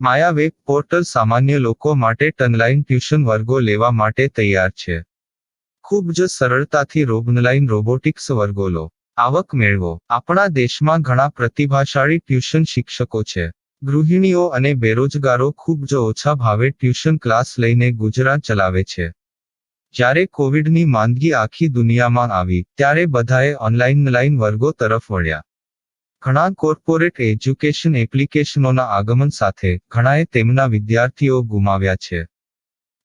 માયા web portal સામાન્ય લોકો માટે ઓનલાઈન ટ્યુશન વર્ગો લેવા માટે તૈયાર છે. ખૂબ જ સરળતાથી ઓનલાઈન રોબોટિક્સ વર્ગો લો, આવક મેળવો. આપણા દેશમાં ઘણા પ્રતિભાશાળી ટ્યુશન શિક્ષકો છે. ગૃહિણીઓ અને બેરોજગારો ખૂબ જ ઓછા ભાવે ટ્યુશન ક્લાસ લઈને ગુજરાન ચલાવે છે. જ્યારે કોવિડની માંદગી આખી દુનિયામાં આવી ત્યારે બધાએ ઓનલાઈન વર્ગો તરફ વળ્યા. ઘણા કોર્પોરેટ એજ્યુકેશન એપ્લિકેશનોના આગમન સાથે ઘણાએ તેમના વિદ્યાર્થીઓ ગુમાવ્યા છે.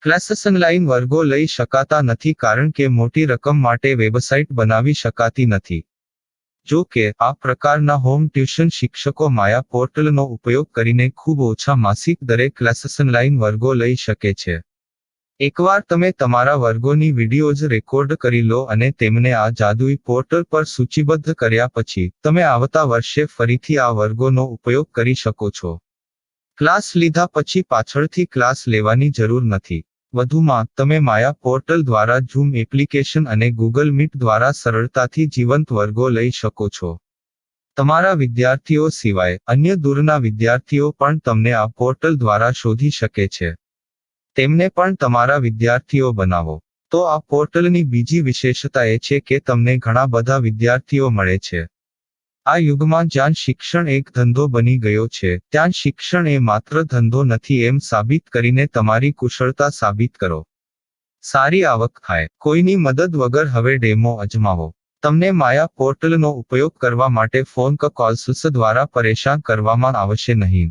ક્લાસીસ ઓનલાઈન વર્ગો લઈ શકાતા નથી કારણ કે મોટી રકમ માટે વેબસાઇટ બનાવી શકાતી નથી. જો કે આ પ્રકારના હોમ ટ્યુશન શિક્ષકો માયા પોર્ટલનો ઉપયોગ કરીને ખૂબ ઓછા માસિક દરે ક્લાસીસ ઓનલાઈન વર્ગો લઈ શકે છે. એકવાર તમે તમારા વર્ગોની વિડીયોઝ રેકોર્ડ કરી લો અને તેમને આ જાદુઈ પોર્ટલ પર સૂચિબદ્ધ કર્યા પછી તમે આવતા વર્ષે ફરીથી આ વર્ગોનો ઉપયોગ કરી શકો છો. ક્લાસ લીધા પછી પાછળથી ક્લાસ લેવાની જરૂર નથી. વધુમાં તમે માયા પોર્ટલ દ્વારા ઝૂમ એપ્લિકેશન અને ગૂગલ મીટ દ્વારા સરળતાથી જીવંત વર્ગો લઈ શકો છો. તમારા વિદ્યાર્થીઓ સિવાય અન્ય દૂરના વિદ્યાર્થીઓ પણ તમને આ પોર્ટલ દ્વારા શોધી શકે છે. તેમને પણ તમારા વિદ્યાર્થીઓ બનાવો. તો આ પોર્ટલની બીજી વિશેષતા એ છે કે તમને ઘણા બધા વિદ્યાર્થીઓ મળે છે. આ યુગમાં જ્યાં શિક્ષણ એક ધંધો બની ગયો છે ત્યાં શિક્ષણ એ માત્ર ધંધો નથી એમ સાબિત કરીને તમારી કુશળતા સાબિત કરો. સારી આવક થાય. કોઈની મદદ વગર હવે ડેમો અજમાવો. તમને માયા પોર્ટલનો ઉપયોગ કરવા માટે ફોન કોલ્સ દ્વારા પરેશાન કરવામાં આવશે નહીં.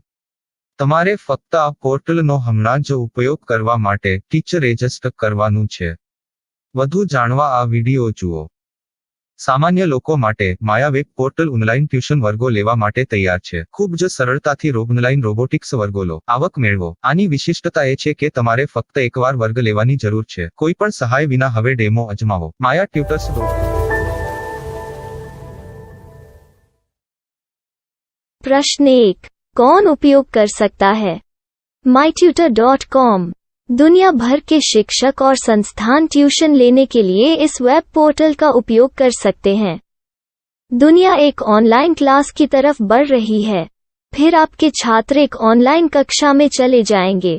તમારે ફક્ત આ પોર્ટલનો હમણાં જ ઉપયોગ કરવા માટે ટીચર રજિસ્ટર કરવાનું છે. વધુ જાણવા આ વિડિયો જુઓ. સામાન્ય લોકો માટે માયા વેબ પોર્ટલ ઓનલાઈન ટ્યુશન વર્ગો લેવા માટે તૈયાર છે. ખૂબ જ સરળતાથી ઓનલાઈન રોબોટિક્સ વર્ગો લો, આવક મેળવો. આની વિશિષ્ટતા એ છે કે તમારે ફક્ત એકવાર વર્ગ લેવાની જરૂર છે. કોઈ પણ સહાય વિના હવે ડેમો અજમાવો. માયા ટ્યુટર્સ. प्रश्न 1. कौन उपयोग कर सकता है? mytutor.com दुनिया भर के शिक्षक और संस्थान ट्यूशन लेने के लिए इस वेब पोर्टल का उपयोग कर सकते हैं. दुनिया एक ऑनलाइन क्लास की तरफ बढ़ रही है. फिर आपके छात्र एक ऑनलाइन कक्षा में चले जाएंगे.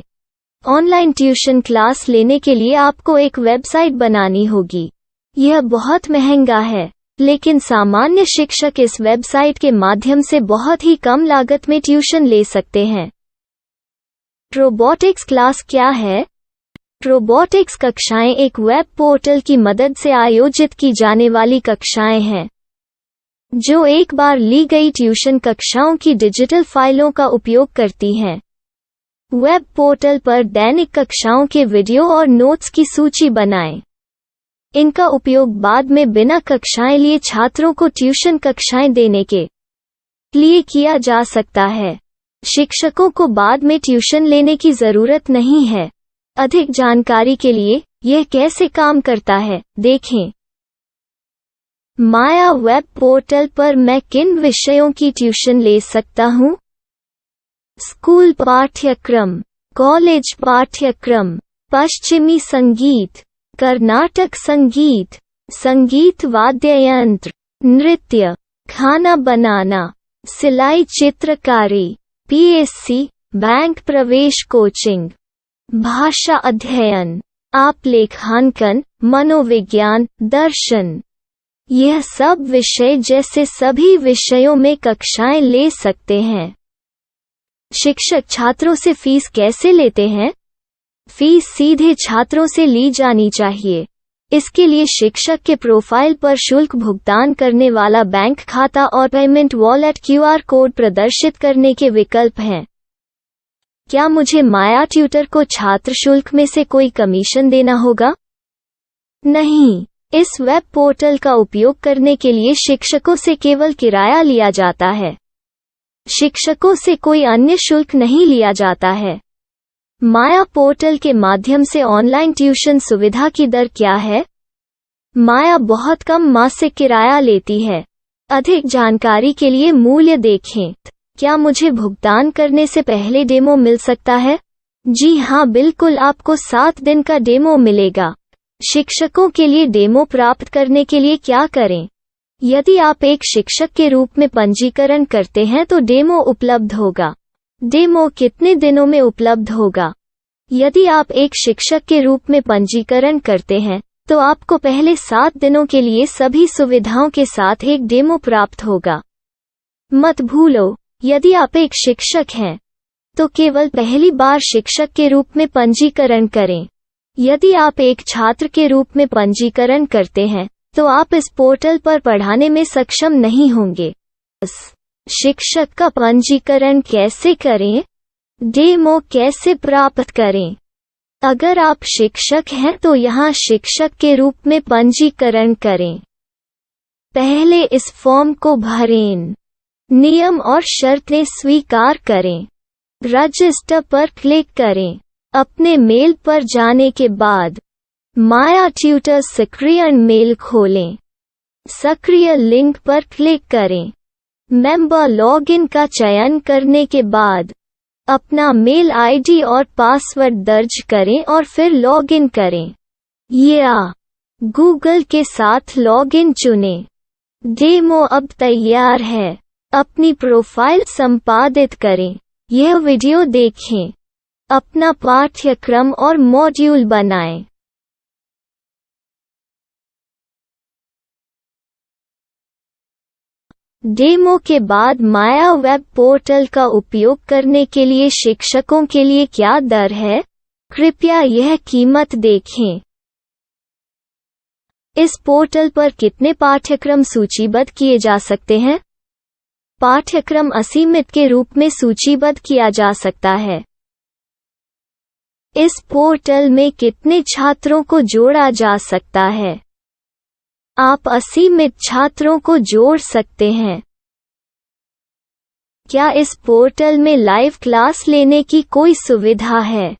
ऑनलाइन ट्यूशन क्लास लेने के लिए आपको एक वेबसाइट बनानी होगी. यह बहुत महंगा है, लेकिन सामान्य शिक्षक इस वेबसाइट के माध्यम से बहुत ही कम लागत में ट्यूशन ले सकते हैं. रोबोटिक्स क्लास क्या है? रोबोटिक्स कक्षाएं एक वेब पोर्टल की मदद से आयोजित की जाने वाली कक्षाएं हैं, जो एक बार ली गई ट्यूशन कक्षाओं की डिजिटल फाइलों का उपयोग करती हैं. वेब पोर्टल पर दैनिक कक्षाओं के वीडियो और नोट्स की सूची बनाएं. इनका उपयोग बाद में बिना कक्षाएं लिए छात्रों को ट्यूशन कक्षाएं देने के लिए किया जा सकता है. शिक्षकों को बाद में ट्यूशन लेने की जरूरत नहीं है. अधिक जानकारी के लिए यह कैसे काम करता है देखें. माया वेब पोर्टल पर मैं किन विषयों की ट्यूशन ले सकता हूँ? स्कूल पाठ्यक्रम, कॉलेज पाठ्यक्रम, पश्चिमी संगीत, कर्नाटक संगीत, संगीत वाद्य यंत्र, नृत्य, खाना बनाना, सिलाई चित्रकारी, पीएससी, बैंक प्रवेश कोचिंग, भाषा अध्ययन, आलेखांकन, मनोविज्ञान, दर्शन. यह सब विषय जैसे सभी विषयों में कक्षाएं ले सकते हैं. शिक्षक छात्रों से फीस कैसे लेते हैं? फीस सीधे छात्रों से ली जानी चाहिए. इसके लिए शिक्षक के प्रोफाइल पर शुल्क भुगतान करने वाला बैंक खाता और पेमेंट वॉलेट क्यूआर कोड प्रदर्शित करने के विकल्प हैं. क्या मुझे माया ट्यूटर को छात्र शुल्क में से कोई कमीशन देना होगा? नहीं. इस वेब पोर्टल का उपयोग करने के लिए शिक्षकों से केवल किराया लिया जाता है. शिक्षकों से कोई अन्य शुल्क नहीं लिया जाता है. माया पोर्टल के माध्यम से ऑनलाइन ट्यूशन सुविधा की दर क्या है? माया बहुत कम मासिक किराया लेती है. अधिक जानकारी के लिए मूल्य देखें. क्या मुझे भुगतान करने से पहले डेमो मिल सकता है? जी हाँ, बिल्कुल. आपको 7 दिन का डेमो मिलेगा. शिक्षकों के लिए डेमो प्राप्त करने के लिए क्या करें? यदि आप एक शिक्षक के रूप में पंजीकरण करते हैं तो डेमो उपलब्ध होगा. डेमो कितने दिनों में उपलब्ध होगा? यदि आप एक शिक्षक के रूप में पंजीकरण करते हैं, तो आपको पहले 7 दिनों के लिए सभी सुविधाओं के साथ एक डेमो प्राप्त होगा। मत भूलो, यदि आप एक शिक्षक हैं, तो केवल पहली बार शिक्षक के रूप में पंजीकरण करें। यदि आप एक छात्र के रूप में पंजीकरण करते हैं, तो आप इस पोर्टल पर पढ़ाने में सक्षम नहीं होंगे। शिक्षक का पंजीकरण कैसे करें? डेमो कैसे प्राप्त करें? अगर आप शिक्षक हैं तो यहाँ शिक्षक के रूप में पंजीकरण करें। पहले इस फॉर्म को भरें। नियम और शर्तें स्वीकार करें। रजिस्टर पर क्लिक करें। अपने मेल पर जाने के बाद माया ट्यूटर सक्रिय मेल खोलें। सक्रिय लिंक पर क्लिक करें। मेंबर लॉगिन का चयन करने के बाद अपना मेल आईडी और पासवर्ड दर्ज करें और फिर लॉगिन करें या गूगल के साथ लॉगिन चुनें। डेमो अब तैयार है। अपनी प्रोफाइल संपादित करें। यह वीडियो देखें। अपना पाठ्यक्रम और मॉड्यूल बनाएं। डेमो के बाद माया वेब पोर्टल का उपयोग करने के लिए शिक्षकों के लिए क्या दर है? कृपया यह कीमत देखें। इस पोर्टल पर कितने पाठ्यक्रम सूचीबद्ध किए जा सकते हैं? पाठ्यक्रम असीमित के रूप में सूचीबद्ध किया जा सकता है। इस पोर्टल में कितने छात्रों को जोड़ा जा सकता है? आप असीमित छात्रों को जोड़ सकते हैं। क्या इस पोर्टल में लाइव क्लास लेने की कोई सुविधा है?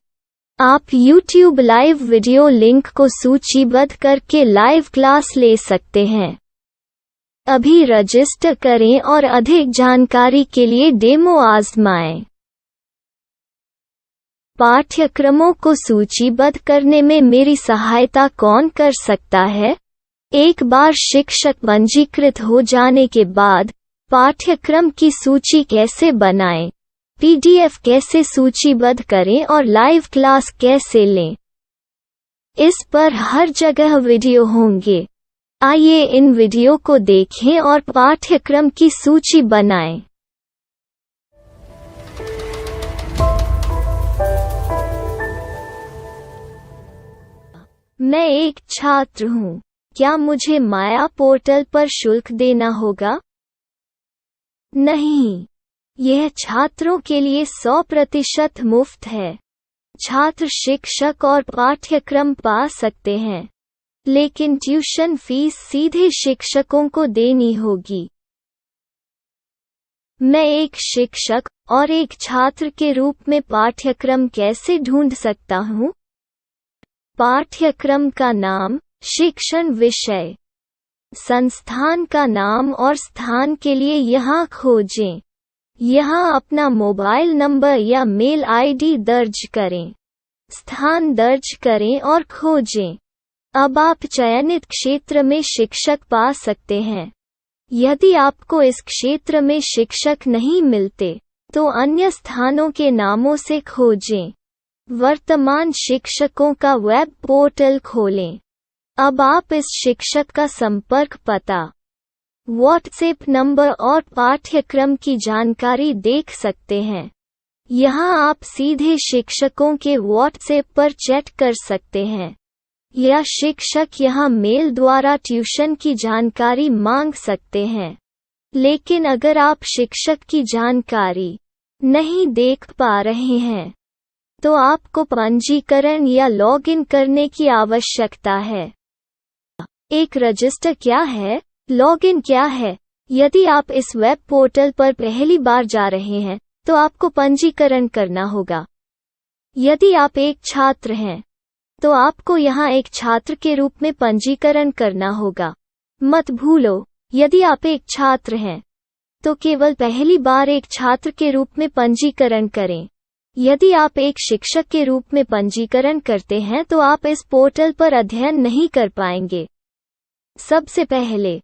आप YouTube लाइव वीडियो लिंक को सूचीबद्ध करके लाइव क्लास ले सकते हैं। अभी रजिस्टर करें और अधिक जानकारी के लिए डेमो आजमाएं। पाठ्यक्रमों को सूचीबद्ध करने में मेरी सहायता कौन कर सकता है? एक बार शिक्षक पंजीकृत हो जाने के बाद पाठ्यक्रम की सूची कैसे बनाएं, PDF कैसे सूचीबद्ध करें और लाइव क्लास कैसे लें, इस पर हर जगह वीडियो होंगे। आइए इन वीडियो को देखें और पाठ्यक्रम की सूची बनाएं। मैं एक छात्र हूँ। क्या मुझे माया पोर्टल पर शुल्क देना होगा? नहीं, यह छात्रों के लिए 100% मुफ्त है। छात्र शिक्षक और पाठ्यक्रम पा सकते हैं, लेकिन ट्यूशन फीस सीधे शिक्षकों को देनी होगी। मैं एक शिक्षक और एक छात्र के रूप में पाठ्यक्रम कैसे ढूंढ सकता हूँ? पाठ्यक्रम का नाम, शिक्षण विषय, संस्थान का नाम और स्थान के लिए यहाँ खोजें। यहाँ अपना मोबाइल नंबर या मेल आईडी दर्ज करें। स्थान दर्ज करें और खोजें। अब आप चयनित क्षेत्र में शिक्षक पा सकते हैं। यदि आपको इस क्षेत्र में शिक्षक नहीं मिलते, तो अन्य स्थानों के नामों से खोजें। वर्तमान शिक्षकों का वेब पोर्टल खोलें। अब आप इस शिक्षक का संपर्क पता, व्हाट्सएप नंबर और पाठ्यक्रम की जानकारी देख सकते हैं। यहाँ आप सीधे शिक्षकों के व्हाट्सएप पर चैट कर सकते हैं, या शिक्षक यहाँ मेल द्वारा ट्यूशन की जानकारी मांग सकते हैं। लेकिन अगर आप शिक्षक की जानकारी नहीं देख पा रहे हैं, तो आपको पंजीकरण या लॉगिन करने की आवश्यकता है। एक रजिस्टर क्या है? लॉगिन क्या है? यदि आप इस वेब पोर्टल पर पहली बार जा रहे हैं, तो आपको पंजीकरण करना होगा। यदि आप एक छात्र हैं, तो आपको यहाँ एक छात्र के रूप में पंजीकरण करना होगा। मत भूलो, यदि आप एक छात्र हैं, तो केवल पहली बार एक छात्र के रूप में पंजीकरण करें। यदि आप एक शिक्षक के रूप में पंजीकरण करते हैं तो आप इस पोर्टल पर अध्ययन नहीं कर पाएंगे। सबसे पहले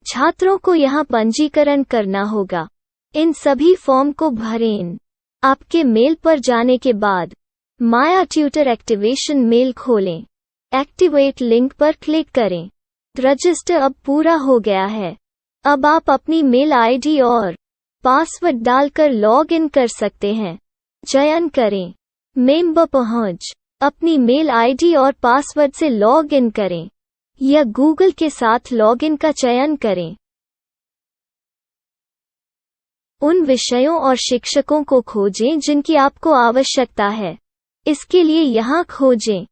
छात्रों को यहाँ पंजीकरण करना होगा। इन सभी फॉर्म को भरें। आपके मेल पर जाने के बाद माया ट्यूटर एक्टिवेशन मेल खोलें। एक्टिवेट लिंक पर क्लिक करें। रजिस्टर अब पूरा हो गया है। अब आप अपनी मेल आईडी और पासवर्ड डालकर लॉग इन कर सकते हैं। चयन करें मेंबर पहुंच। अपनी मेल आईडी और पासवर्ड से लॉग इन करें या गूगल के साथ लॉग इन का चयन करें। उन विषयों और शिक्षकों को खोजें जिनकी आपको आवश्यकता है। इसके लिए यहाँ खोजें।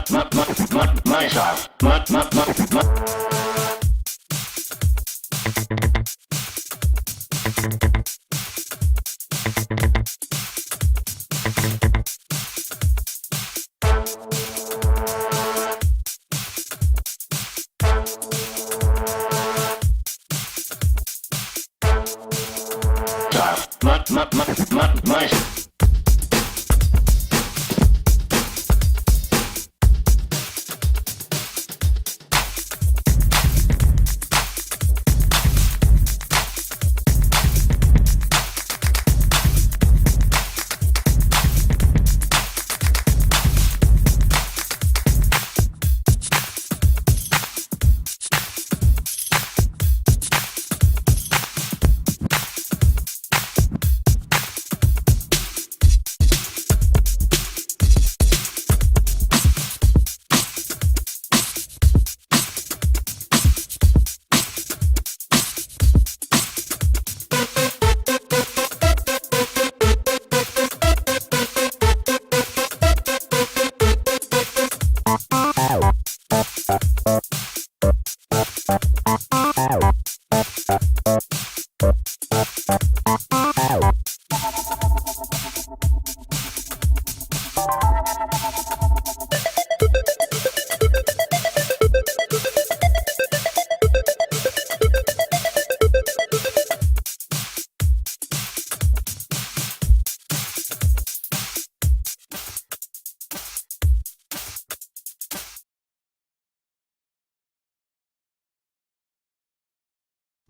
My style. My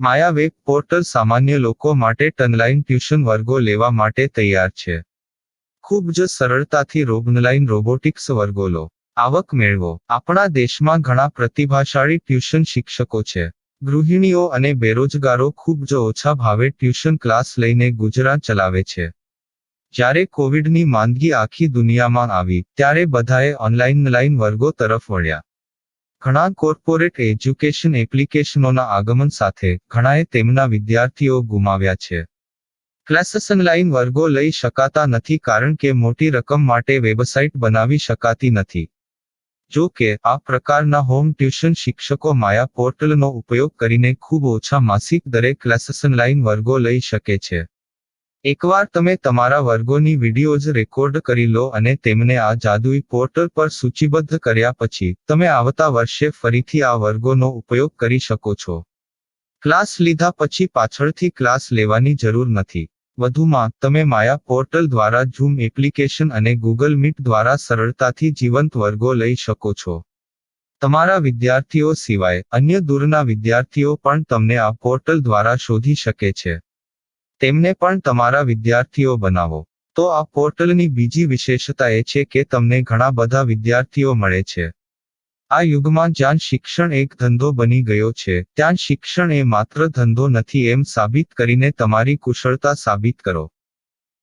Maya web portal સામાન્ય લોકો માટે ઓનલાઈન ટ્યુશન વર્ગો લેવા માટે તૈયાર છે. ખૂબ જ સરળતાથી ઓનલાઈન રોબોટિક્સ વર્ગો લો. આવક મેળવો. આપણા દેશમાં ઘણા પ્રતિભાશાળી ટ્યુશન શિક્ષકો છે. ગૃહિણીઓ અને બેરોજગારો ખૂબ જ ઓછા ભાવે ટ્યુશન ક્લાસ લઈને ગુજરાન ચલાવે છે. જ્યારે કોવિડની માંદગી આખી દુનિયામાં આવી ત્યારે બધાએ ઓનલાઈન વર્ગો તરફ વળ્યા. ઘણા કોર્પોરેટ એજ્યુકેશન એપ્લિકેશનોના આગમન સાથે ઘણાએ તેમના વિદ્યાર્થીઓ ગુમાવ્યા છે. ક્લાસીસ ઓનલાઈન વર્ગો લઈ શકાતા નથી કારણ કે મોટી રકમ માટે વેબસાઇટ બનાવી શકાતી નથી. જો કે આ પ્રકારના હોમ ટ્યુશન શિક્ષકો માયા પોર્ટલનો ઉપયોગ કરીને ખૂબ ઓછા માસિક દરે ક્લાસીસ ઓનલાઈન વર્ગો લઈ શકે છે. એકવાર તમે તમારા વર્ગોની વિડીયોઝ રેકોર્ડ કરી લો અને તેમને આ જાદુઈ પોર્ટલ પર સૂચિબદ્ધ કર્યા પછી તમે આવતા વર્ષે ફરીથી આ વર્ગોનો ઉપયોગ કરી શકો છો. ક્લાસ લીધા પછી પાછળથી ક્લાસ લેવાની જરૂર નથી. વધુમાં તમે માયા પોર્ટલ દ્વારા ઝૂમ એપ્લિકેશન અને ગૂગલ મીટ દ્વારા સરળતાથી જીવંત વર્ગો લઈ શકો છો. તમારા વિદ્યાર્થીઓ સિવાય અન્ય દૂરના વિદ્યાર્થીઓ પણ તમને આ પોર્ટલ દ્વારા શોધી શકે છે. તેમને પણ તમારા વિદ્યાર્થીઓ બનાવો. તો આ પોર્ટલની બીજી વિશેષતા એ છે કે તમને ઘણા બધા વિદ્યાર્થીઓ મળે છે. આ યુગમાં જ્યાં શિક્ષણ એક ધંધો બની ગયો છે ત્યાં શિક્ષણ એ માત્ર ધંધો નથી એમ સાબિત કરીને તમારી કુશળતા સાબિત કરો.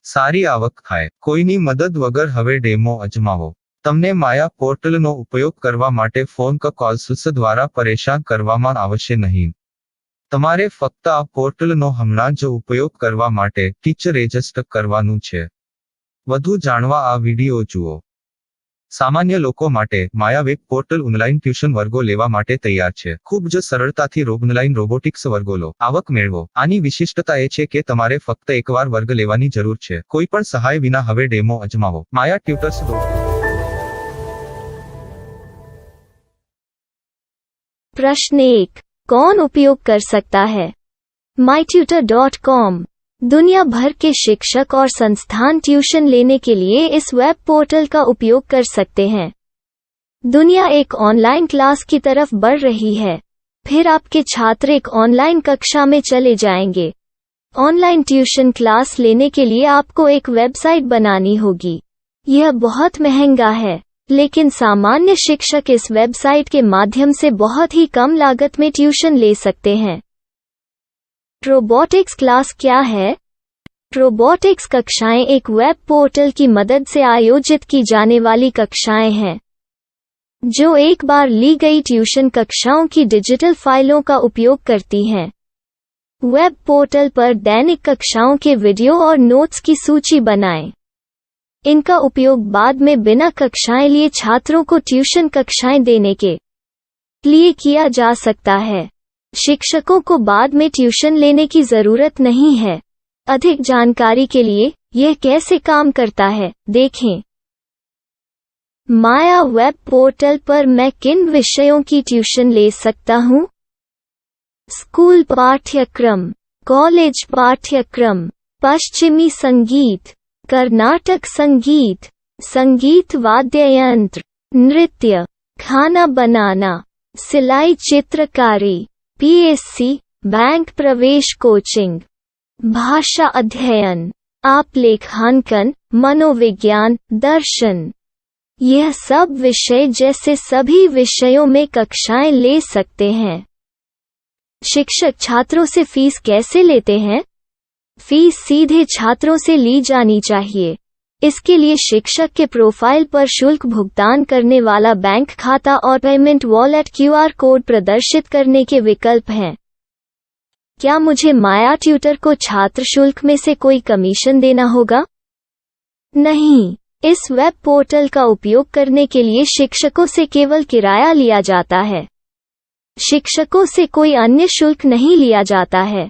સારી આવક થાય. કોઈની મદદ વગર હવે ડેમો અજમાવો. તમને માયા પોર્ટલનો ઉપયોગ કરવા માટે ફોન કોલ્સ દ્વારા પરેશાન કરવામાં આવશે નહીં. તમારે ફક્ત આ પોર્ટલનો હમણાં જ ઉપયોગ કરવા માટે ટીચર રજિસ્ટર કરવાનું છે. વધુ જાણવા આ વિડીયો જુઓ. સામાન્ય લોકો માટે માયા વેબ પોર્ટલ ઓનલાઈન ટ્યુશન વર્ગો લેવા માટે તૈયાર છે. ખૂબ જ સરળતાથી ઓનલાઈન રોબોટિક્સ વર્ગો લો. આવક મેળવો. આની વિશિષ્ટતા એ છે કે તમારે ફક્ત એકવાર વર્ગ લેવાની જરૂર છે. કોઈ પણ સહાય વિના હવે ડેમો અજમાવો. માયા ટ્યુટર્સ. प्रश्न 1. कौन उपयोग कर सकता है? mytutor.com दुनिया भर के शिक्षक और संस्थान ट्यूशन लेने के लिए इस वेब पोर्टल का उपयोग कर सकते हैं. दुनिया एक ऑनलाइन क्लास की तरफ बढ़ रही है. फिर आपके छात्र एक ऑनलाइन कक्षा में चले जाएंगे. ऑनलाइन ट्यूशन क्लास लेने के लिए आपको एक वेबसाइट बनानी होगी. यह बहुत महंगा है, लेकिन सामान्य शिक्षक इस वेबसाइट के माध्यम से बहुत ही कम लागत में ट्यूशन ले सकते हैं. रोबोटिक्स क्लास क्या है? रोबोटिक्स कक्षाएं एक वेब पोर्टल की मदद से आयोजित की जाने वाली कक्षाएं हैं, जो एक बार ली गई ट्यूशन कक्षाओं की डिजिटल फाइलों का उपयोग करती हैं. वेब पोर्टल पर दैनिक कक्षाओं के वीडियो और नोट्स की सूची बनाएं. इनका उपयोग बाद में बिना कक्षाएं लिए छात्रों को ट्यूशन कक्षाएं देने के लिए किया जा सकता है। शिक्षकों को बाद में ट्यूशन लेने की जरूरत नहीं है। अधिक जानकारी के लिए यह कैसे काम करता है, देखें। माया वेब पोर्टल पर मैं किन विषयों की ट्यूशन ले सकता हूँ? स्कूल पाठ्यक्रम, कॉलेज पाठ्यक्रम, पश्चिमी संगीत, कर्नाटक संगीत, संगीत वाद्य यंत्र, नृत्य, खाना बनाना, सिलाई चित्रकारी, पीएससी, बैंक प्रवेश कोचिंग, भाषा अध्ययन, आप लेखांकन, मनोविज्ञान, दर्शन। यह सब विषय जैसे सभी विषयों में कक्षाएं ले सकते हैं। शिक्षक छात्रों से फीस कैसे लेते हैं? फीस सीधे छात्रों से ली जानी चाहिए। इसके लिए शिक्षक के प्रोफाइल पर शुल्क भुगतान करने वाला बैंक खाता और पेमेंट वॉलेट क्यूआर कोड प्रदर्शित करने के विकल्प हैं। क्या मुझे माया ट्यूटर को छात्र शुल्क में से कोई कमीशन देना होगा? नहीं। इस वेब पोर्टल का उपयोग करने के लिए शिक्षकों से केवल किराया लिया जाता है। शिक्षकों से कोई अन्य शुल्क नहीं लिया जाता है।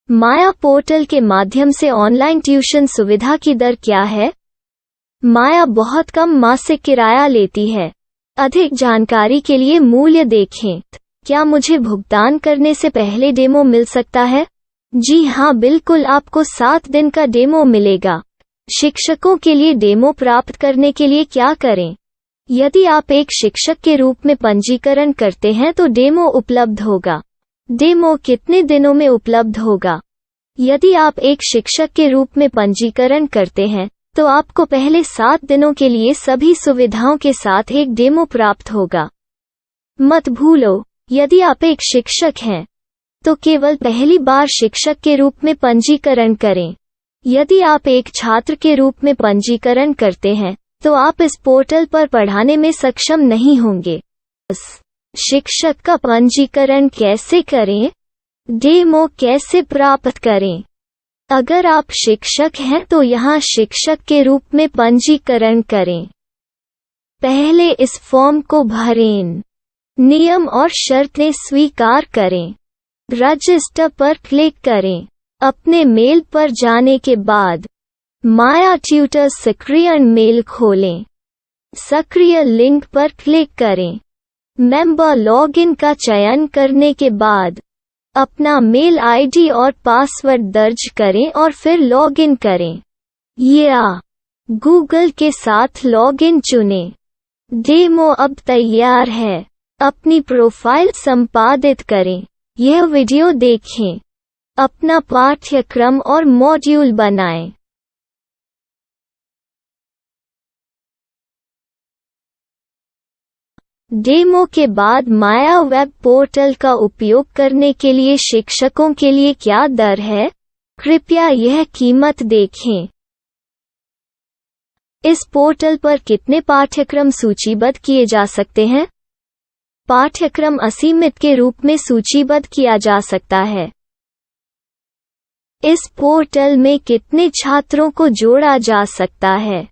माया पोर्टल के माध्यम से ऑनलाइन ट्यूशन सुविधा की दर क्या है? माया बहुत कम मासिक किराया लेती है। अधिक जानकारी के लिए मूल्य देखें। क्या मुझे भुगतान करने से पहले डेमो मिल सकता है? जी हाँ, बिल्कुल, आपको 7 दिन का डेमो मिलेगा। शिक्षकों के लिए डेमो प्राप्त करने के लिए क्या करें? यदि आप एक शिक्षक के रूप में पंजीकरण करते हैं तो डेमो उपलब्ध होगा। डेमो कितने दिनों में उपलब्ध होगा? यदि आप एक शिक्षक के रूप में पंजीकरण करते हैं तो आपको पहले 7 दिनों के लिए सभी सुविधाओं के साथ एक डेमो प्राप्त होगा। मत भूलो, यदि आप एक शिक्षक हैं तो केवल पहली बार शिक्षक के रूप में पंजीकरण करें। यदि आप एक छात्र के रूप में पंजीकरण करते हैं तो आप इस पोर्टल पर पढ़ाने में सक्षम नहीं होंगे। शिक्षक का पंजीकरण कैसे करें? डेमो कैसे प्राप्त करें? अगर आप शिक्षक हैं तो यहाँ शिक्षक के रूप में पंजीकरण करें। पहले इस फॉर्म को भरें। नियम और शर्तें स्वीकार करें। रजिस्टर पर क्लिक करें। अपने मेल पर जाने के बाद माया ट्यूटर सक्रिय मेल खोलें। सक्रिय लिंक पर क्लिक करें। मेंबर लॉगिन का चयन करने के बाद अपना मेल आईडी और पासवर्ड दर्ज करें और फिर लॉगिन करें या गूगल के साथ लॉगिन चुनें। डेमो अब तैयार है। अपनी प्रोफाइल संपादित करें। यह वीडियो देखें। अपना पाठ्यक्रम और मॉड्यूल बनाएं। डेमो के बाद माया वेब पोर्टल का उपयोग करने के लिए शिक्षकों के लिए क्या दर है? कृपया यह कीमत देखें। इस पोर्टल पर कितने पाठ्यक्रम सूचीबद्ध किए जा सकते हैं? पाठ्यक्रम असीमित के रूप में सूचीबद्ध किया जा सकता है। इस पोर्टल में कितने छात्रों को जोड़ा जा सकता है?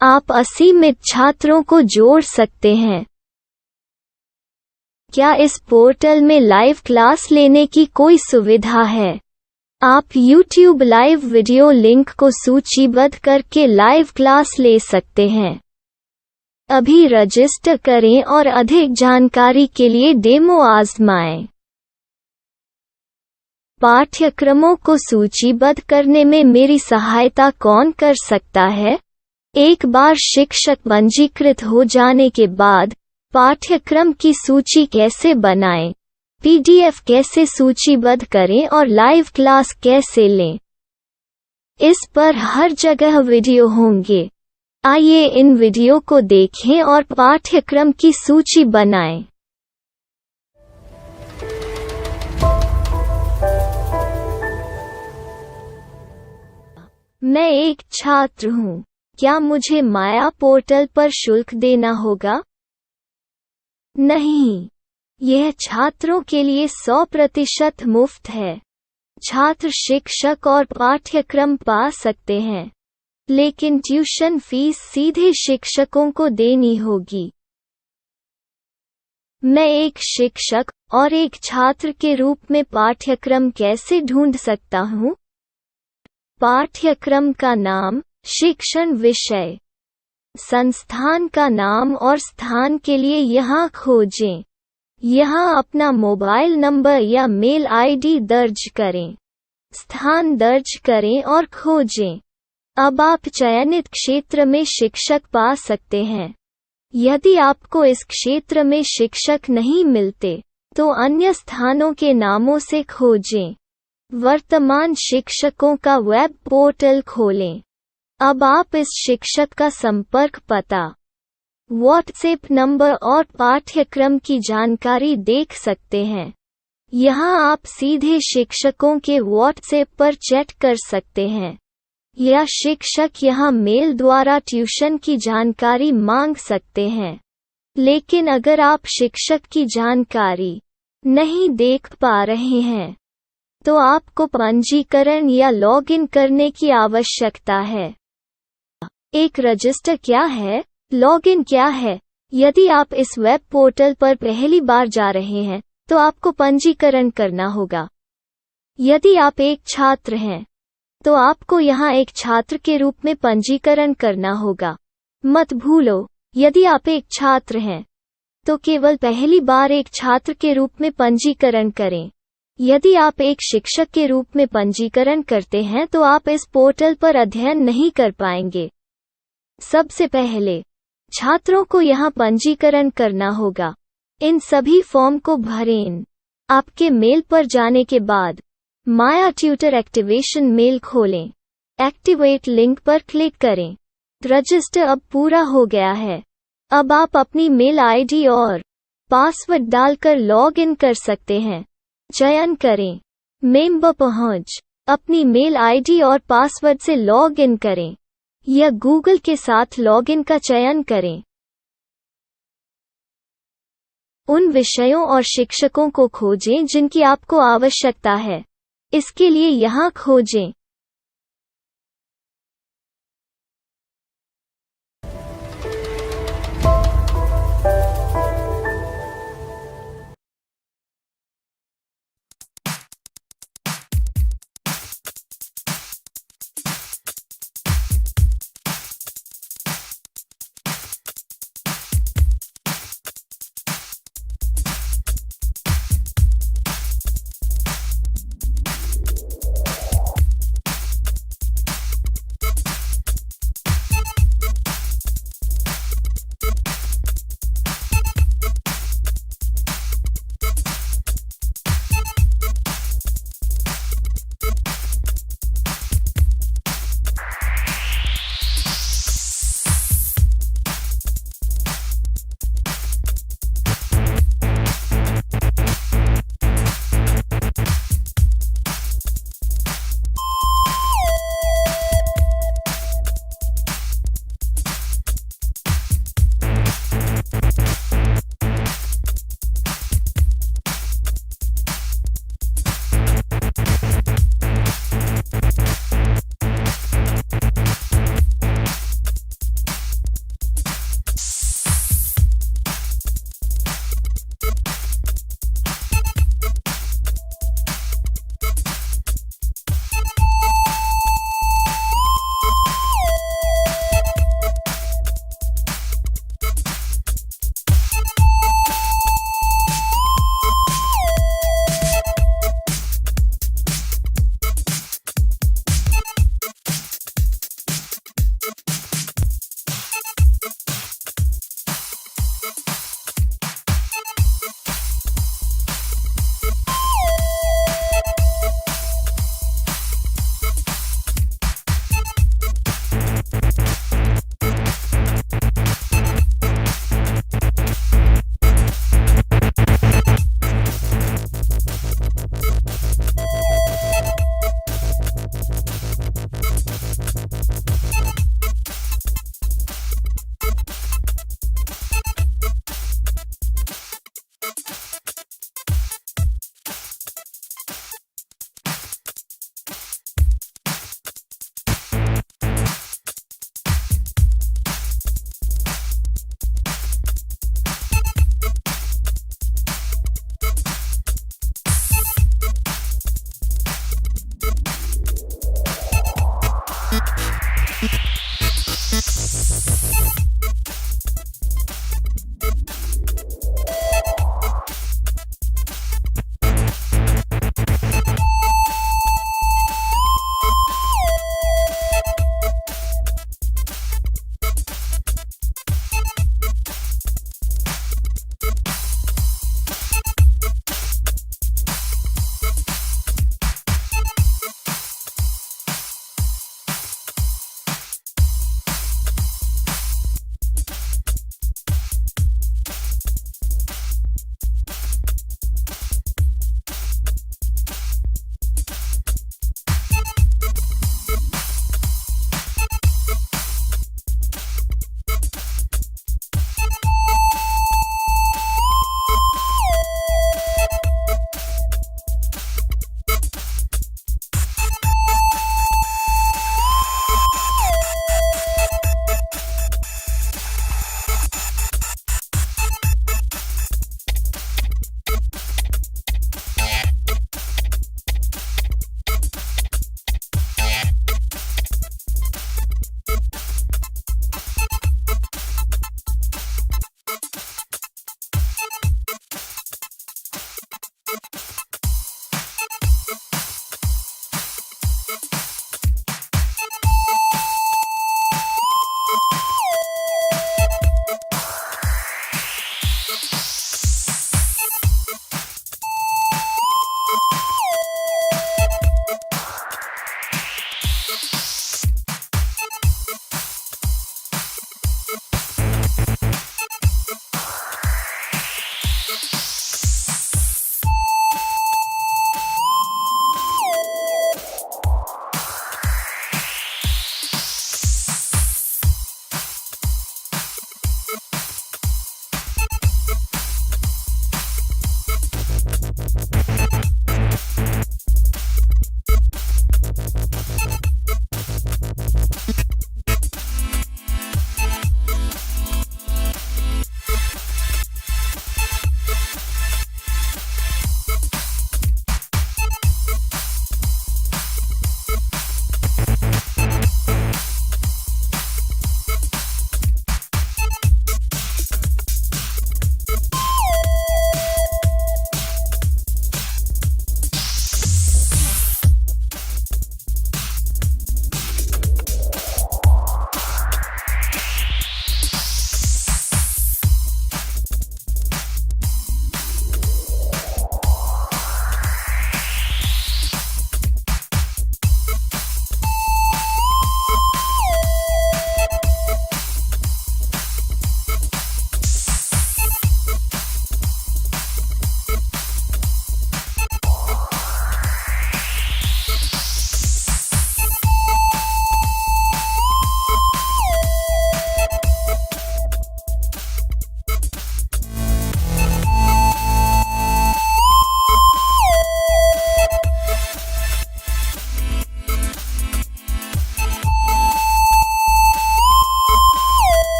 आप असीमित छात्रों को जोड़ सकते हैं। क्या इस पोर्टल में लाइव क्लास लेने की कोई सुविधा है? आप YouTube लाइव वीडियो लिंक को सूचीबद्ध करके लाइव क्लास ले सकते हैं। अभी रजिस्टर करें और अधिक जानकारी के लिए डेमो आजमाएं। पाठ्यक्रमों को सूचीबद्ध करने में मेरी सहायता कौन कर सकता है? एक बार शिक्षक पंजीकृत हो जाने के बाद पाठ्यक्रम की सूची कैसे बनाएं, PDF कैसे सूचीबद्ध करें और लाइव क्लास कैसे लें, इस पर हर जगह वीडियो होंगे। आइए इन वीडियो को देखें और पाठ्यक्रम की सूची बनाएं। मैं एक छात्र हूँ। क्या मुझे माया पोर्टल पर शुल्क देना होगा? नहीं, यह छात्रों के लिए 100% मुफ्त है। छात्र शिक्षक और पाठ्यक्रम पा सकते हैं। लेकिन ट्यूशन फीस सीधे शिक्षकों को देनी होगी। मैं एक शिक्षक और एक छात्र के रूप में पाठ्यक्रम कैसे ढूंढ सकता हूँ? पाठ्यक्रम का नाम, शिक्षण विषय, संस्थान का नाम और स्थान के लिए यहाँ खोजें। यहाँ अपना मोबाइल नंबर या मेल आईडी दर्ज करें। स्थान दर्ज करें और खोजें। अब आप चयनित क्षेत्र में शिक्षक पा सकते हैं। यदि आपको इस क्षेत्र में शिक्षक नहीं मिलते, तो अन्य स्थानों के नामों से खोजें। वर्तमान शिक्षकों का वेब पोर्टल खोलें। अब आप इस शिक्षक का संपर्क पता, व्हाट्सएप नंबर और पाठ्यक्रम की जानकारी देख सकते हैं। यहाँ आप सीधे शिक्षकों के व्हाट्सएप पर चैट कर सकते हैं, या शिक्षक यहाँ मेल द्वारा ट्यूशन की जानकारी मांग सकते हैं। लेकिन अगर आप शिक्षक की जानकारी नहीं देख पा रहे हैं, तो आपको पंजीकरण या लॉगिन करने की आवश्यकता है। एक रजिस्टर क्या है? लॉगिन क्या है? यदि आप इस वेब पोर्टल पर पहली बार जा रहे हैं, तो आपको पंजीकरण करना होगा। यदि आप एक छात्र हैं, तो आपको यहाँ एक छात्र के रूप में पंजीकरण करना होगा। मत भूलो, यदि आप एक छात्र हैं, तो केवल पहली बार एक छात्र के रूप में पंजीकरण करें। यदि आप एक शिक्षक के रूप में पंजीकरण करते हैं, तो आप इस पोर्टल पर अध्ययन नहीं कर पाएंगे। सबसे पहले छात्रों को यहाँ पंजीकरण करना होगा। इन सभी फॉर्म को भरें। आपके मेल पर जाने के बाद माया ट्यूटर एक्टिवेशन मेल खोलें। एक्टिवेट लिंक पर क्लिक करें। रजिस्टर अब पूरा हो गया है। अब आप अपनी मेल आईडी और पासवर्ड डालकर लॉग इन कर सकते हैं। चयन करें मेंबर पहुंच। अपनी मेल आईडी और पासवर्ड से लॉग इन करें, या गूगल के साथ लॉगिन का चयन करें। उन विषयों और शिक्षकों को खोजें जिनकी आपको आवश्यकता है। इसके लिए यहाँ खोजें।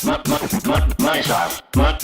my style. My